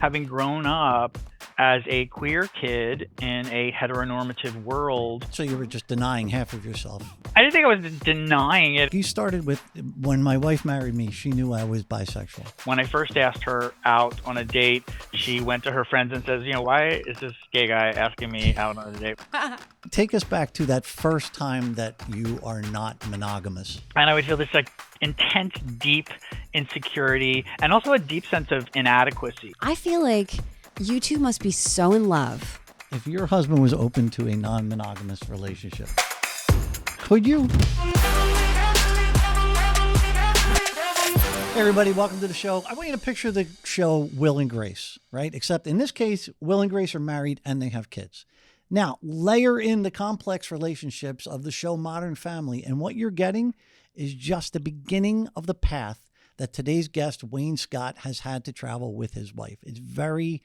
having grown up as a queer kid in a heteronormative world. So you were just denying half of yourself. I didn't think I was denying it. You started with, when my wife married me, she knew I was bisexual. When I first asked her out on a date, she went to her friends and says, why is this gay guy asking me out on a date? Take us back to that first time that you are not monogamous. And I would feel this like intense, deep insecurity and also a deep sense of inadequacy. I feel like you two must be so in love. If your husband was open to a non-monogamous relationship, could you? Hey everybody, welcome to the show. I want you to picture the show Will and Grace, right? Except in this case, Will and Grace are married and they have kids. Now, layer in the complex relationships of the show Modern Family, and what you're getting is just the beginning of the path that today's guest, Wayne Scott, has had to travel with his wife. It's very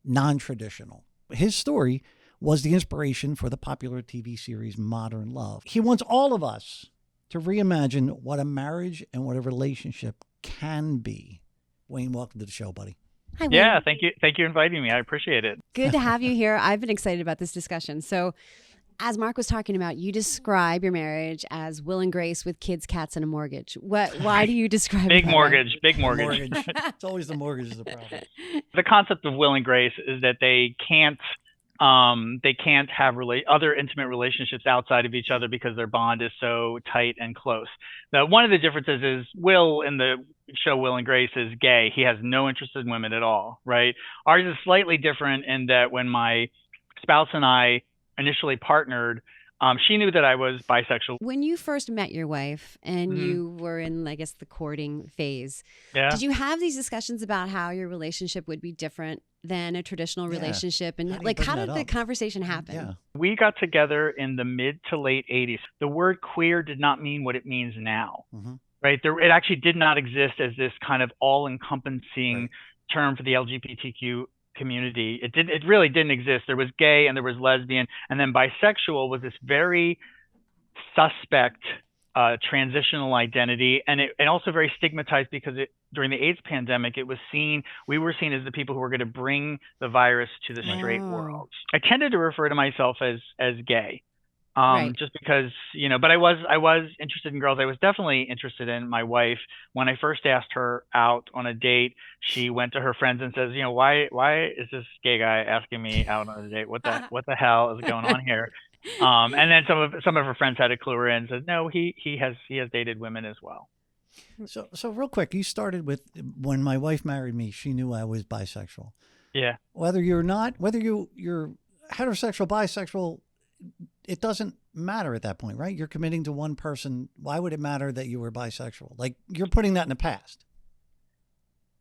non-traditional. His story was the inspiration for the popular TV series Modern Love. He wants all of us to reimagine what a marriage and what a relationship can be. Wayne, welcome to the show, buddy. Hi, Wayne. Yeah, thank you. Thank you for inviting me. I appreciate it. Good to have you here. I've been excited about this discussion. So, as Mark was talking about, you describe your marriage as Will and Grace with kids, cats, and a mortgage. Why do you describe it Big that mortgage, way? big mortgage. It's always the mortgage is the problem. The concept of Will and Grace is that they can't have other intimate relationships outside of each other because their bond is so tight and close. Now, one of the differences is Will in the show Will and Grace is gay. He has no interest in women at all, right? Ours is slightly different in that when my spouse and I initially partnered, she knew that I was bisexual. When you first met your wife and you were in, I guess, the courting phase, did you have these discussions about how your relationship would be different than a traditional relationship? And how did the conversation happen? Yeah. We got together in the mid to late 80s. The word queer did not mean what it means now, right? It actually did not exist as this kind of all-encompassing term for the LGBTQ community. It really didn't exist. There was gay and there was lesbian, and then bisexual was this very suspect transitional identity, and also very stigmatized because during the AIDS pandemic, we were seen as the people who were going to bring the virus to the straight world. I tended to refer to myself as gay. Just because, but I was interested in girls. I was definitely interested in my wife. When I first asked her out on a date, she went to her friends and says, why is this gay guy asking me out on a date? What the hell is going on here? And then some of her friends had to clue her in and said, no, he has dated women as well. So real quick, you started with, when my wife married me, she knew I was bisexual. Yeah. Whether you're heterosexual, bisexual, it doesn't matter at that point, right? You're committing to one person. Why would it matter that you were bisexual? Like, you're putting that in the past.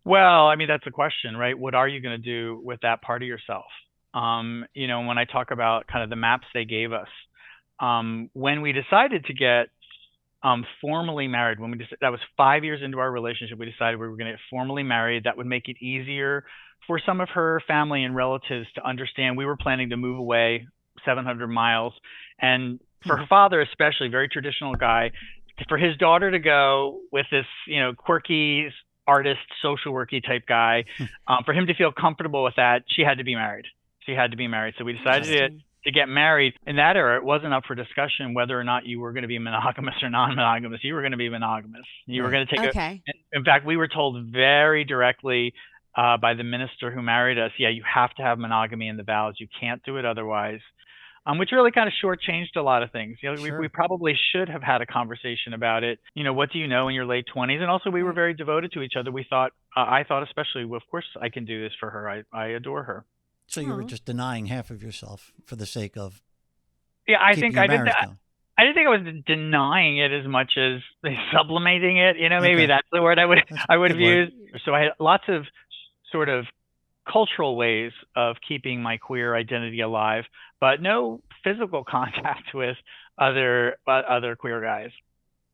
Well, I mean, that's the question, right? What are you going to do with that part of yourself? When I talk about kind of the maps they gave us, when we decided to get formally married, that was 5 years into our relationship, we decided we were going to get formally married. That would make it easier for some of her family and relatives to understand we were planning to move away 700 miles. And for her father, especially, very traditional guy, for his daughter to go with this, quirky artist, social worky type guy, for him to feel comfortable with that, she had to be married. So we decided to get married. In that era, it wasn't up for discussion whether or not you were going to be monogamous or non-monogamous. You were going to be monogamous. You were going to take in fact, we were told very directly by the minister who married us, you have to have monogamy in the vows. You can't do it otherwise. Which really kind of shortchanged a lot of things. We probably should have had a conversation about it. What do you know in your late 20s? And also, we were very devoted to each other. We thought, I thought especially, well, of course, I can do this for her. I adore her. So you were just denying half of yourself for the sake of I keeping think your I marriage didn't. going. I didn't think I was denying it as much as sublimating it. Maybe that's the word I would have used. So I had lots of sort of cultural ways of keeping my queer identity alive, but no physical contact with other queer guys.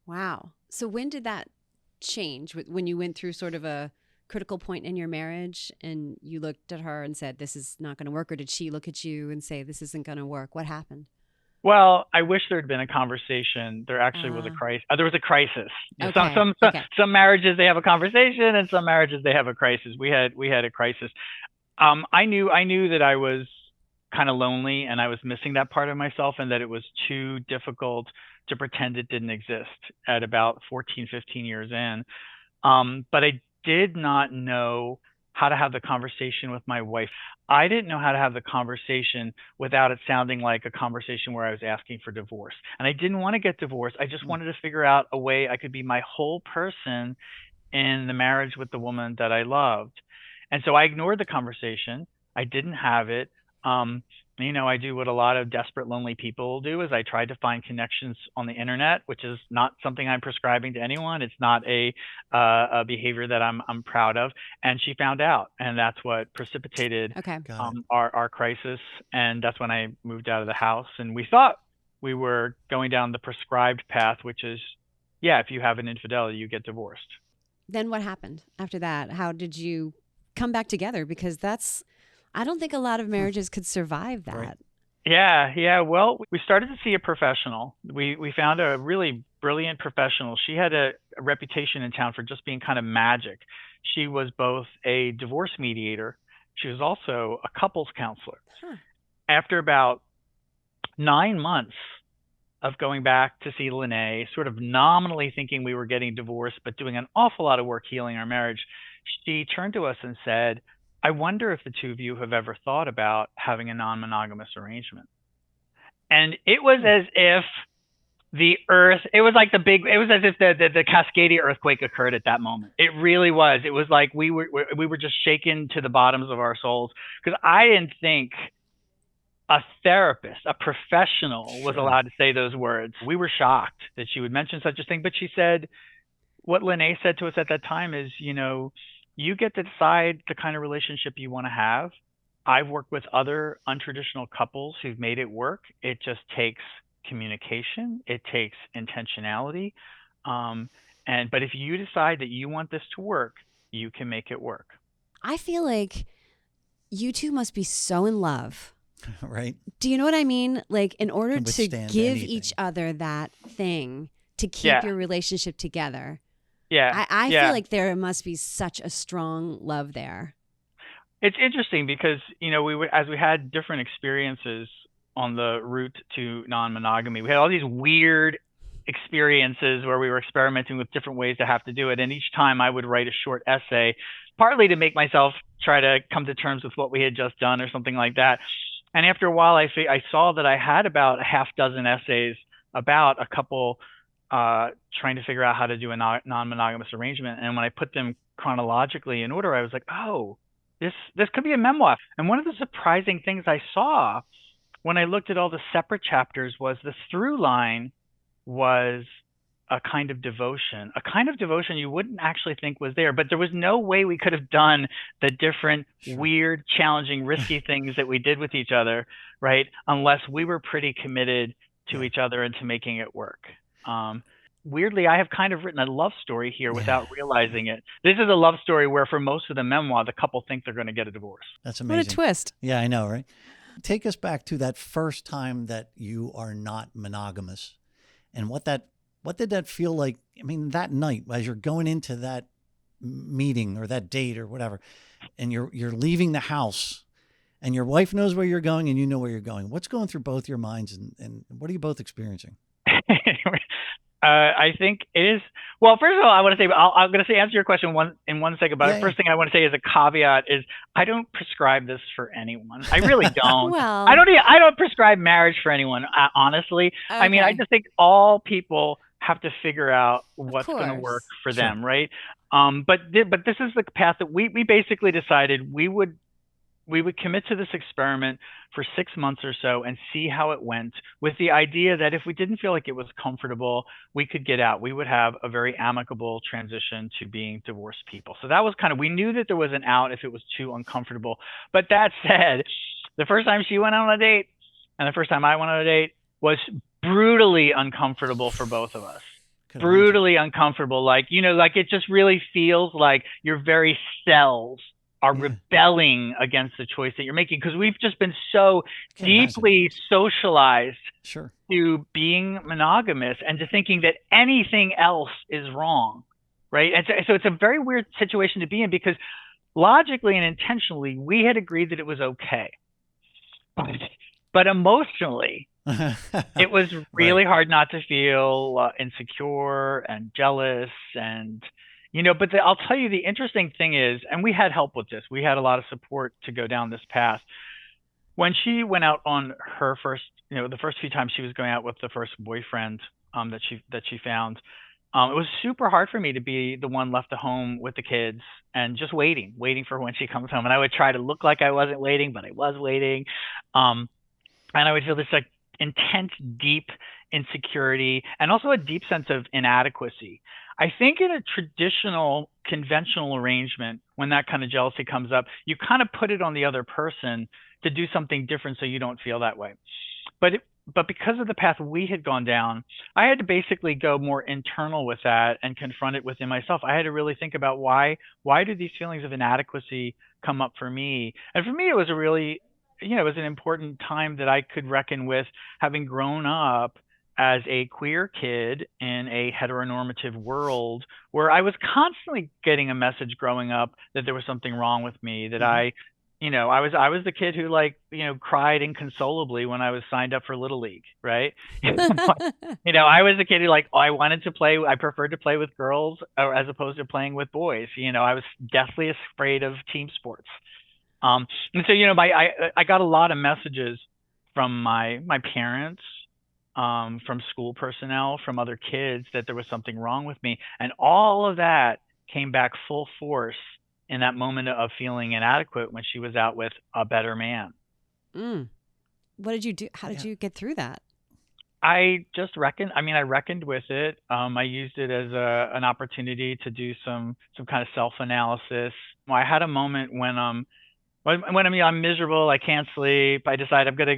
Wow. So when did that change? When you went through sort of a critical point in your marriage and you looked at her and said, this is not going to work? Or did she look at you and say, this isn't going to work? What happened? Well, I wish there had been a conversation. There actually was a crisis. There was a crisis. Okay. Some marriages, they have a conversation, and some marriages they have a crisis. We had a crisis. I knew that I was kind of lonely and I was missing that part of myself and that it was too difficult to pretend it didn't exist at about 14, 15 years in. But I did not know how to have the conversation with my wife. I didn't know how to have the conversation without it sounding like a conversation where I was asking for divorce. And I didn't want to get divorced. I just Mm. wanted to figure out a way I could be my whole person in the marriage with the woman that I loved. And so I ignored the conversation. I didn't have it. Um, I do what a lot of desperate, lonely people do is I tried to find connections on the internet, which is not something I'm prescribing to anyone. It's not a behavior that I'm proud of. And she found out, and that's what precipitated Okay. Got it. our crisis. And that's when I moved out of the house. And we thought we were going down the prescribed path, which is, yeah, if you have an infidelity, you get divorced. Then what happened after that? How did you come back together? Because I don't think a lot of marriages could survive Right. that. Yeah, yeah. Well, we started to see a professional. We found a really brilliant professional. She had a reputation in town for just being kind of magic. She was both a divorce mediator. She was also a couples counselor. Huh. After about 9 months of going back to see Lene, sort of nominally thinking we were getting divorced, but doing an awful lot of work healing our marriage, she turned to us and said, I wonder if the two of you have ever thought about having a non monogamous arrangement. And it was Hmm. as if it was like it was as if the Cascadia earthquake occurred at that moment. It really was. It was like we were just shaken to the bottoms of our souls because I didn't think a therapist, a professional was Sure. allowed to say those words. We were shocked that she would mention such a thing, but she said, what Lene said to us at that time is, you get to decide the kind of relationship you want to have. I've worked with other untraditional couples who've made it work. It just takes communication, it takes intentionality. Um, but if you decide that you want this to work, you can make it work. I feel like you two must be so in love. Right. Do you know what I mean? Like, in order Can to withstand give anything. each other that thing to keep Yeah, your relationship together, yeah, I feel yeah. like there must be such a strong love there. It's interesting because, as we had different experiences on the route to non-monogamy, we had all these weird experiences where we were experimenting with different ways to have to do it. And each time I would write a short essay, partly to make myself try to come to terms with what we had just done or something like that. And after a while, I saw that I had about a half dozen essays about a couple trying to figure out how to do a non-monogamous arrangement. And when I put them chronologically in order, I was like, oh, this could be a memoir. And one of the surprising things I saw when I looked at all the separate chapters was the through line was a kind of devotion you wouldn't actually think was there, but there was no way we could have done the different Sure. weird, challenging, risky things that we did with each other, right? Unless we were pretty committed to Yeah. each other and to making it work. Um, Weirdly, I have kind of written a love story here Yeah. without realizing it. This is a love story where, for most of the memoir, the couple think they're going to get a divorce. That's What a amazing. twist. Yeah, I know, right? Take us back to that first time that you are not monogamous and what did that feel like? I mean, that night as you're going into that meeting or that date or whatever, and you're leaving the house and your wife knows where you're going and you know where you're going. What's going through both your minds and what are you both experiencing? I think it is. Well, first of all, I want to say I'm going to say answer your question in 1 second. But Yeah, the yeah. first thing I want to say as a caveat is I don't prescribe this for anyone. I really don't. Well, I don't prescribe marriage for anyone. Honestly, I mean, I okay. just think all people have to figure out Of what's going to work course. for Sure. them, right? But this is the path that we basically decided we would commit to this experiment for 6 months or so and see how it went, with the idea that if we didn't feel like it was comfortable, we could get out. We would have a very amicable transition to being divorced people. So that was we knew that there was an out if it was too uncomfortable. But that said, the first time she went on a date and the first time I went on a date was brutally uncomfortable for both of us. Could imagine. Brutally uncomfortable. Like it just really feels like your very cells are Yeah. rebelling against the choice that you're making, because we've just been so Can't imagine. deeply socialized Sure. to being monogamous and to thinking that anything else is wrong, right? And so it's a very weird situation to be in, because logically and intentionally, we had agreed that it was okay. But, but emotionally, it was Right. really hard not to feel insecure and jealous and but I'll tell you the interesting thing is, and we had help with this. We had a lot of support to go down this path. When she went out on her first, the first few times she was going out with the first boyfriend that she found, it was super hard for me to be the one left at home with the kids and just waiting for when she comes home. And I would try to look like I wasn't waiting, but I was waiting. Um, and I would feel this like intense, deep insecurity and also a deep sense of inadequacy. I think in a traditional, conventional arrangement, when that kind of jealousy comes up, you kind of put it on the other person to do something different so you don't feel that way. But because of the path we had gone down, I had to basically go more internal with that and confront it within myself. I had to really think about why do these feelings of inadequacy come up for me? And for me, it was a really it was an important time that I could reckon with, having grown up as a queer kid in a heteronormative world where I was constantly getting a message growing up that there was something wrong with me, that Hmm. I was the kid who, like, cried inconsolably when I was signed up for Little League, right? I was a kid who, like, I preferred to play with girls as opposed to playing with boys. I was deathly afraid of team sports. And so, I got a lot of messages from my parents, from school personnel, from other kids, that there was something wrong with me, and all of that came back full force in that moment of feeling inadequate when she was out with a better man. Mm. What did you do? How did Yeah. you get through that? I just reckoned. I mean, I reckoned with it. I used it as an opportunity to do some kind of self analysis. I had a moment when I'm miserable, I can't sleep. I decide I'm gonna,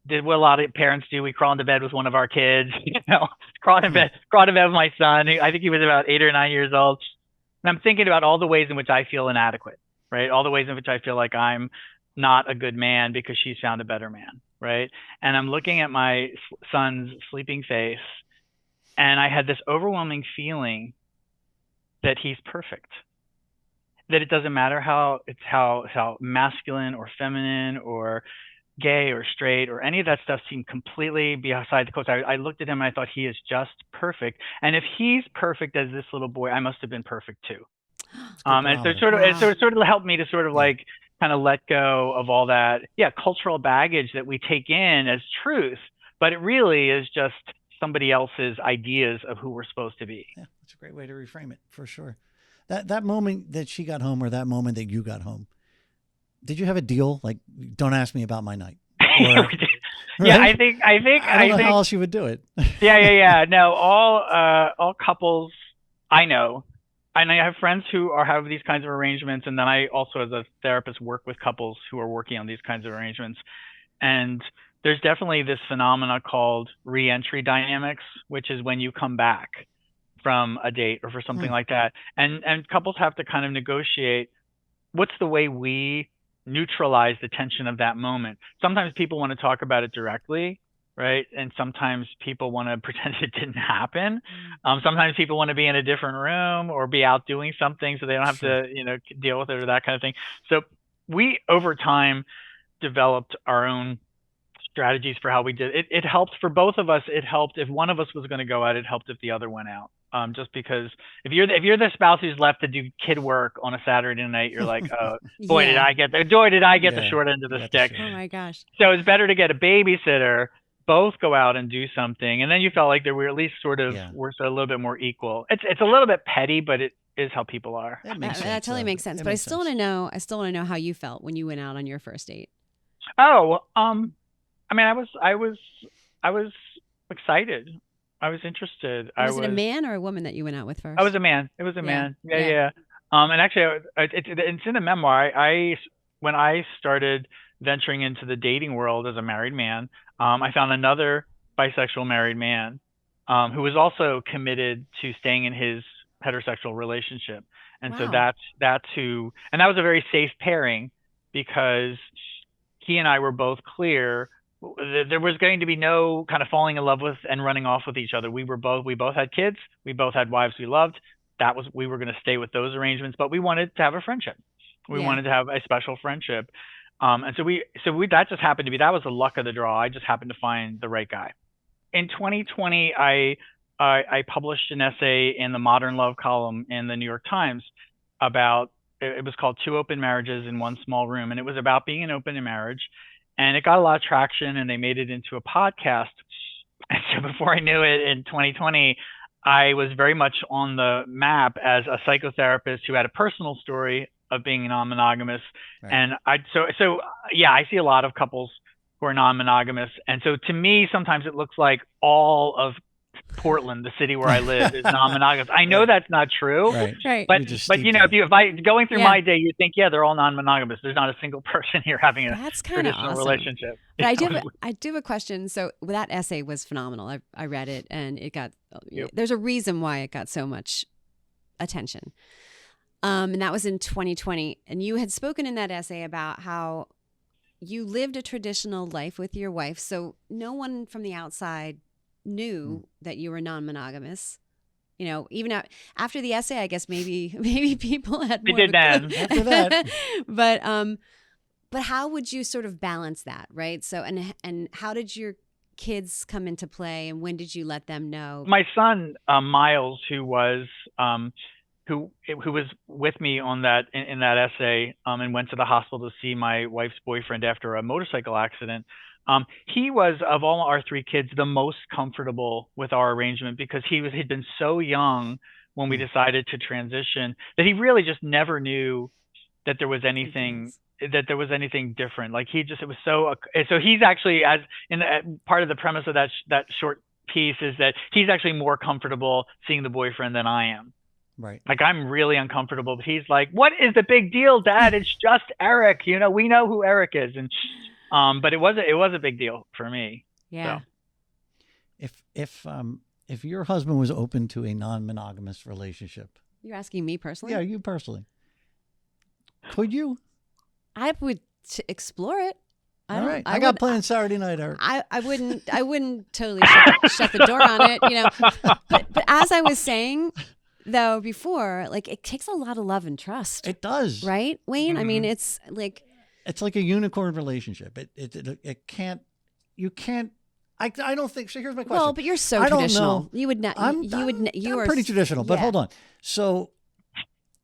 did what a lot of parents do. We crawl into bed with one of our kids, Hmm. crawl into bed with my son. I think he was about 8 or 9 years old. And I'm thinking about all the ways in which I feel inadequate, right? All the ways in which I feel like I'm not a good man because she's found a better man, right? And I'm looking at my son's sleeping face, and I had this overwhelming feeling that he's perfect, that it doesn't matter how masculine or feminine or gay or straight or any of that stuff seemed completely beside the coast. I looked at him and I thought, he is just perfect. And if he's perfect as this little boy, I must have been perfect too. It's a good And so barometer. Wow. it sort of helped me to sort of Yeah. like kind of let go of all that, yeah, cultural baggage that we take in as truth, but it really is just somebody else's ideas of who we're supposed to be. Yeah. That's a great way to reframe it for sure. That moment that she got home or that moment that you got home, did you have a deal? Like, don't ask me about my night, or Yeah, right? I don't I know how think else you would do it. yeah. No, all couples I know, and I have friends who have these kinds of arrangements, and then I also, as a therapist, work with couples who are working on these kinds of arrangements. And there's definitely this phenomena called reentry dynamics, which is when you come back from a date or for something Hmm. like that, and couples have to kind of negotiate what's the way we neutralize the tension of that moment. Sometimes people want to talk about it directly, right? And sometimes people want to pretend it didn't happen. Mm. Sometimes people want to be in a different room or be out doing something so they don't have Sure. to, deal with it or that kind of thing. So we, over time, developed our own strategies for how we did it. It helped for both of us. It helped if one of us was going to go out. It helped if the other went out. Just because if you're the spouse who's left to do kid work on a Saturday night, you're like, oh boy, Yeah. did I get the Yeah. short end of You the got the stick. short Oh end. my gosh. So it's better to get a babysitter, both go out and do something, and then you felt like they were at least sort of Yeah. were a little bit more equal. It's a little bit petty, but it is how people are. It makes That sense, totally though. makes sense. It But I makes still want to sense. know. I still want to know how you felt when you went out on your first date. Oh, I mean, I was excited. I was interested. Was it a man or a woman that you went out with I was first? a man. It was a Yeah. man. Yeah, Yeah. yeah. And actually, it's in the memoir. When I started venturing into the dating world as a married man, I found another bisexual married man, who was also committed to staying in his heterosexual relationship. And so Wow. and that was a very safe pairing because he and I were both clear there was going to be no kind of falling in love with and running off with each other. We both had kids, we both had wives we loved. We were going to stay with those arrangements, but we wanted to have a friendship. We Yeah. wanted to have a special friendship. And that just happened to be, that was the luck of the draw. I just happened to find the right guy. In 2020, I published an essay in the Modern Love column in the New York Times about, it was called Two Open Marriages in One Small Room. And it was about being an open in marriage. And it got a lot of traction, and they made it into a podcast. And so before I knew it, in 2020, I was very much on the map as a psychotherapist who had a personal story of being non-monogamous. Right. And yeah, I see a lot of couples who are non-monogamous. And so to me, sometimes it looks like all of Portland, the city where I live, is non-monogamous. I know that's not true. Right. Right. But if I going through Yeah. my day, you think, yeah, they're all non-monogamous. There's not a single person here having a That's kind of traditional awesome. relationship. But I do have a question. So that essay was phenomenal. I read it, and it got. Yep. There's a reason why it got so much attention. And that was in 2020. And you had spoken in that essay about how you lived a traditional life with your wife, so no one from the outside knew that you were non-monogamous. You know, even after the essay, I guess maybe people had more. They did of a then. clue. After that. But how would you sort of balance that, right? So and how did your kids come into play, and when did you let them know? My son Miles, who was with me on that in that essay, and went to the hospital to see my wife's boyfriend after a motorcycle accident. He was, of all our three kids, the most comfortable with our arrangement, because he'd been so young when we decided to transition that he really just never knew that there was anything different. Like it was so he's actually, part of the premise of that short piece is that he's actually more comfortable seeing the boyfriend than I am. Right. Like, I'm really uncomfortable, but he's like, "What is the big deal, Dad? It's just Eric. You know, we know who Eric is." And but it was a big deal for me. Yeah. So. If your husband was open to a non-monogamous relationship, You're asking me personally? yeah, you personally, could you? I would explore it. All right, I got plans Saturday night, Eric. I wouldn't totally shut the door on it, you know. But as I was saying, though, before, like, it takes a lot of love and trust. It does, right, Wayne? Mm-hmm. I mean, it's like a unicorn relationship. It can't. You can't. I don't think so. Here's my question. Well, but you're so I don't traditional. know. You would not. I'm pretty traditional, but hold on. So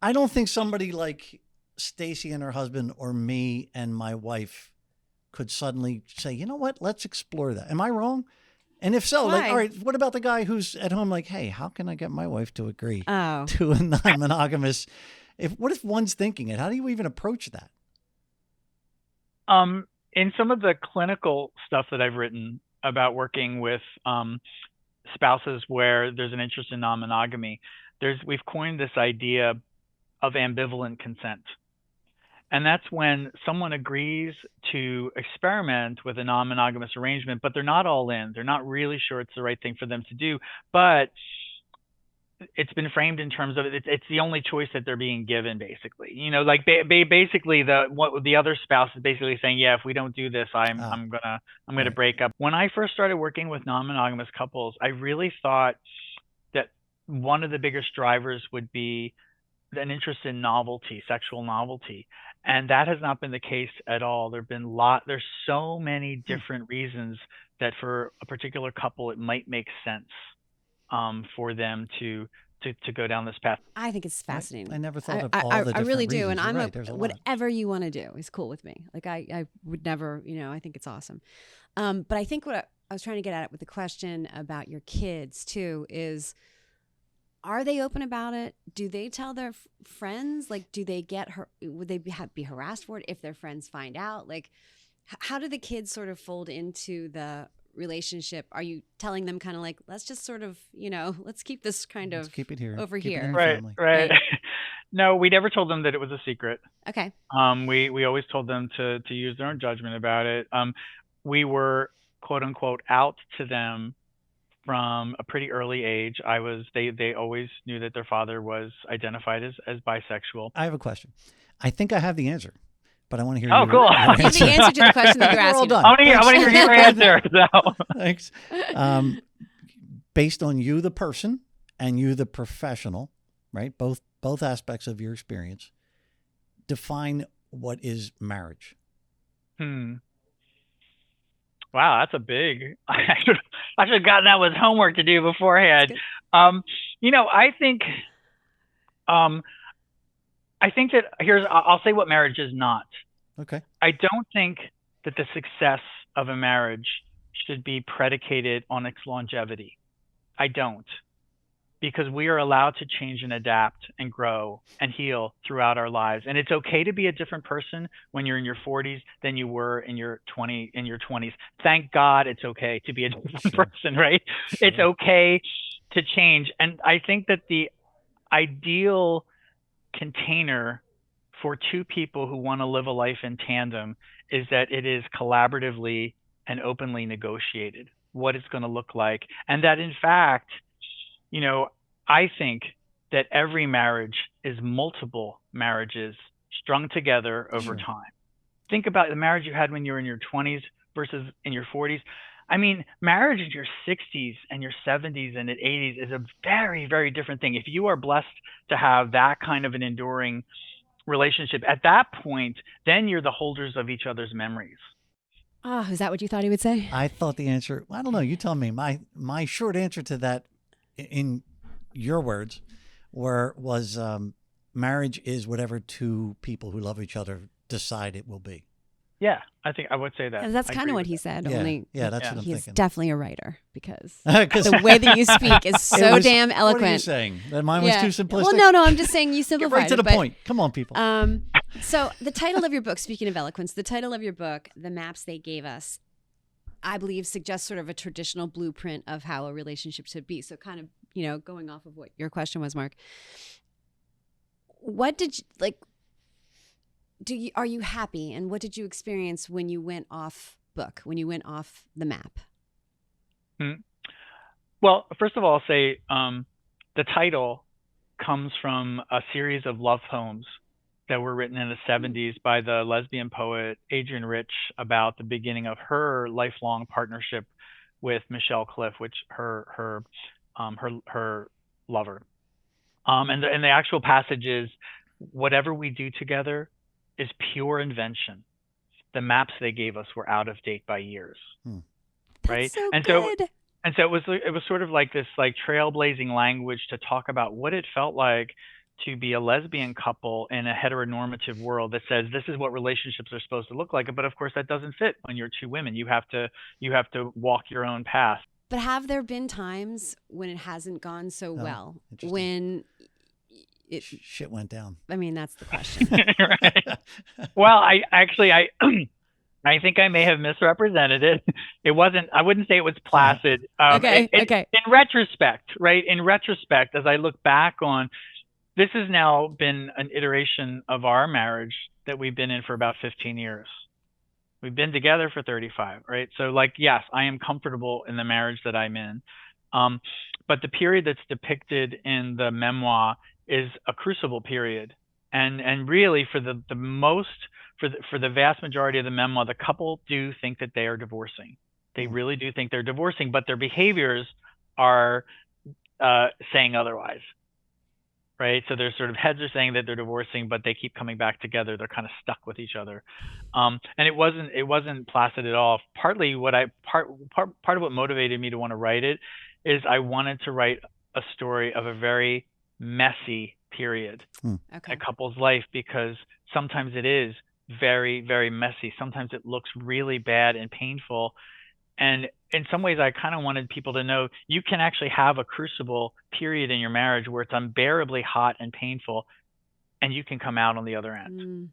I don't think somebody like Stacy and her husband, or me and my wife, could suddenly say, you know what, let's explore that. Am I wrong? And if so, like, all right, what about the guy who's at home like, hey, how can I get my wife to agree to a non-monogamous? What if one's thinking it? How do you even approach that? In some of the clinical stuff that I've written about working with spouses where there's an interest in non-monogamy, we've coined this idea of ambivalent consent. And that's when someone agrees to experiment with a non-monogamous arrangement, but they're not all in. They're not really sure it's the right thing for them to do. But it's been framed in terms of it's the only choice that they're being given, basically. You know, like basically the other spouse is basically saying, yeah, if we don't do this, I'm gonna break up. When I first started working with non-monogamous couples, I really thought that one of the biggest drivers would be an interest in novelty, sexual novelty. And that has not been the case at all. There's so many different reasons that for a particular couple, it might make sense for them to go down this path. I think it's fascinating. I never thought of all the different I really do. reasons. And You're right. whatever you want to do is cool with me. Like I would never, you know, I think it's awesome. But I think what I was trying to get at with the question about your kids too is, are they open about it? Do they tell their friends? Like, do they would they be harassed for it if their friends find out? Like, how do the kids sort of fold into the relationship? Are you telling them kind of like, let's just sort of, you know, let's keep this let's keep it here over keep here. Right. No, we never told them that it was a secret. Okay. We always told them to use their own judgment about it. We were, quote unquote, out to them from a pretty early age. They always knew that their father was identified as bisexual. I have a question. I think I have the answer, but I want to hear. Oh, cool. The answer to the question that you're asking. We're all done. I want to hear your answer. So. Thanks. Based on you, the person, and you, the professional, right? Both aspects of your experience. define what is marriage? Hmm. Wow, that's a big. I should have gotten that with homework to do That's beforehand. good. Um, you know, um, I think that I'll say what marriage is not. Okay. I don't think that the success of a marriage should be predicated on its longevity. I don't, because we are allowed to change and adapt and grow and heal throughout our lives. And it's okay to be a different person when you're in your 40s than you were in your 20s. Thank God it's okay to be a different Sure. person, right? It's Sure. okay to change. And I think that the ideal container for two people who want to live a life in tandem is that it is collaboratively and openly negotiated what it's going to look like. And that in fact, you know, I think that every marriage is multiple marriages strung together over Sure. time. Think about the marriage you had when you were in your 20s versus in your 40s. I mean, marriage in your 60s and your 70s and 80s is a very, very different thing. If you are blessed to have that kind of an enduring relationship, at that point, then you're the holders of each other's memories. Oh, is that what you thought he would say? I thought the answer, I don't know, you tell me. My short answer to that in your words was marriage is whatever two people who love each other decide it will be. Yeah, I think I would say that. And that's I kind agree of what with he that. said. Yeah. Only Yeah, that's Yeah. what I'm he's thinking. definitely a writer because 'Cause the way that you speak is it so was- damn What are you eloquent. saying? That mine was too simplistic? Well, no, I'm just saying you Get simplified right to it, the but, point. Come on, people. So the title of your book, speaking of eloquence, the title of your book, The Maps They Gave Us, I believe suggests sort of a traditional blueprint of how a relationship should be. So kind of, going off of what your question was, Mark, what did you like? Are you happy? And what did you experience when you went off book, when you went off the map? Well, first of all, I'll say the title comes from a series of love poems that were written in the 70s by the lesbian poet Adrienne Rich about the beginning of her lifelong partnership with Michelle Cliff, which her lover. And the actual passage is, whatever we do together is pure invention. The maps they gave us were out of date by years. That's right? so And good. so it was sort of like this like trailblazing language to talk about what it felt like to be a lesbian couple in a heteronormative world that says this is what relationships are supposed to look like. But of course that doesn't fit when you're two women. You have to walk your own path. But have there been times when it hasn't gone so well? interesting. When shit went down. I mean, that's the question. Right. Well, I I think I may have misrepresented it. It wasn't. I wouldn't say it was placid. Okay. In retrospect, right? In retrospect, as I look back on, this has now been an iteration of our marriage that we've been in for about 15 years. We've been together for 35, right? So, like, yes, I am comfortable in the marriage that I'm in. But the period that's depicted in the memoir is a crucible period, and really for the vast majority of the memoir, the couple do think that they are divorcing. They really do think they're divorcing, but their behaviors are saying otherwise, right? So their sort of heads are saying that they're divorcing, but they keep coming back together. They're kind of stuck with each other, and it wasn't placid at all. Partly part of what motivated me to want to write it is I wanted to write a story of a very messy period in a couple's life, because sometimes it is very, very messy. Sometimes it looks really bad and painful. And in some ways, I kind of wanted people to know you can actually have a crucible period in your marriage where it's unbearably hot and painful, and you can come out on the other end.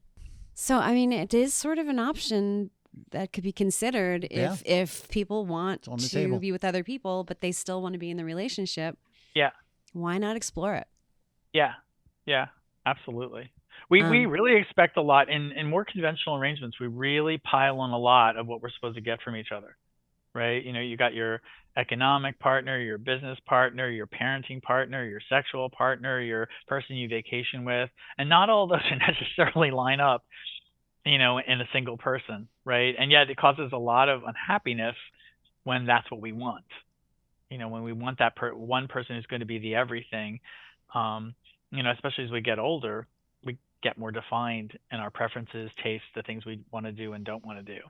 So, I mean, it is sort of an option that could be considered if people want to be with other people, but they still want to be in the relationship. Yeah. Why not explore it? Yeah, absolutely. We really expect a lot in more conventional arrangements. We really pile on a lot of what we're supposed to get from each other, right? You got your economic partner, your business partner, your parenting partner, your sexual partner, your person you vacation with, and not all those necessarily line up, in a single person, right? And yet it causes a lot of unhappiness when that's what we want. When we want that one person who's going to be the everything. Especially as we get older, we get more defined in our preferences, tastes, the things we want to do and don't want to do.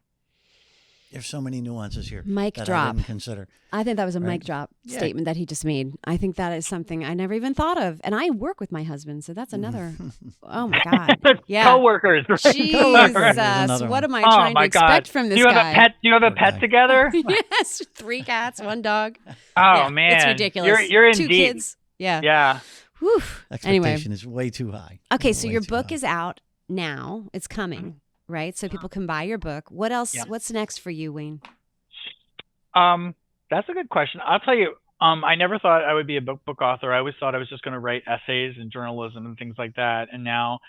There's so many nuances here Mic that drop. I didn't consider. I think that was a Right. mic drop Yeah. statement that he just made. I think that is something I never even thought of. And I work with my husband, so that's another. Oh my God. Yeah. Coworkers, right? Coworkers. Another Jesus. one. What am I Oh trying to my expect God. from Do this you have guy? a pet? Do you have a Poor pet guy. together? Yes. 3 cats, 1 dog. Oh Yeah, man, it's ridiculous. You're in 2 deep. kids. Yeah. Yeah. Whew. Anyway. Expectation is way too high. Okay, so Way your too book high. is out now. It's coming, right? So people can buy your book. What else? Yeah. What's next for you, Wayne? That's a good question. I'll tell you. I never thought I would be a book author. I always thought I was just going to write essays and journalism and things like that. And now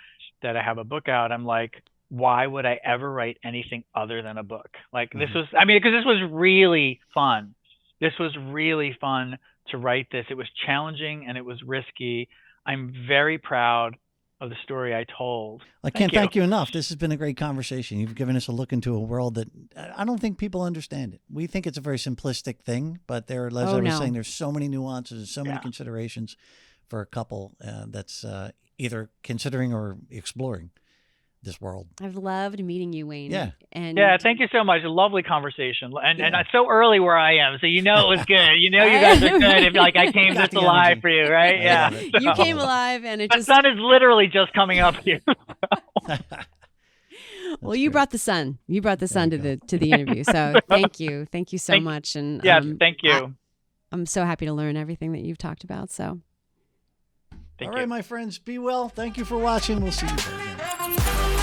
that I have a book out, I'm like, why would I ever write anything other than a book? Like this was, I mean, because this was really fun. This was really fun to write this. It was challenging and it was risky. I'm very proud of the story I told. I can't thank you enough. This has been a great conversation. You've given us a look into a world that I don't think people understand it. We think it's a very simplistic thing, but there, as I was saying, there's so many nuances, so many considerations for a couple that's either considering or exploring this world. I've loved meeting you, Wayne. Yeah. And Yeah, thank you so much. A lovely conversation. And it's so early where I am, so you know it was good. You know you guys are good if like I came Got just the alive energy. for you, right? I Yeah. love it. you came alive, and it The just. sun is literally just coming up here. Well, you great. brought the sun. You brought the sun to you the interview. So thank you so much. And Yes, thank you. I'm so happy to learn everything that you've talked about. So. Thank All right, you. my friends, be well. Thank you for watching. We'll see you again.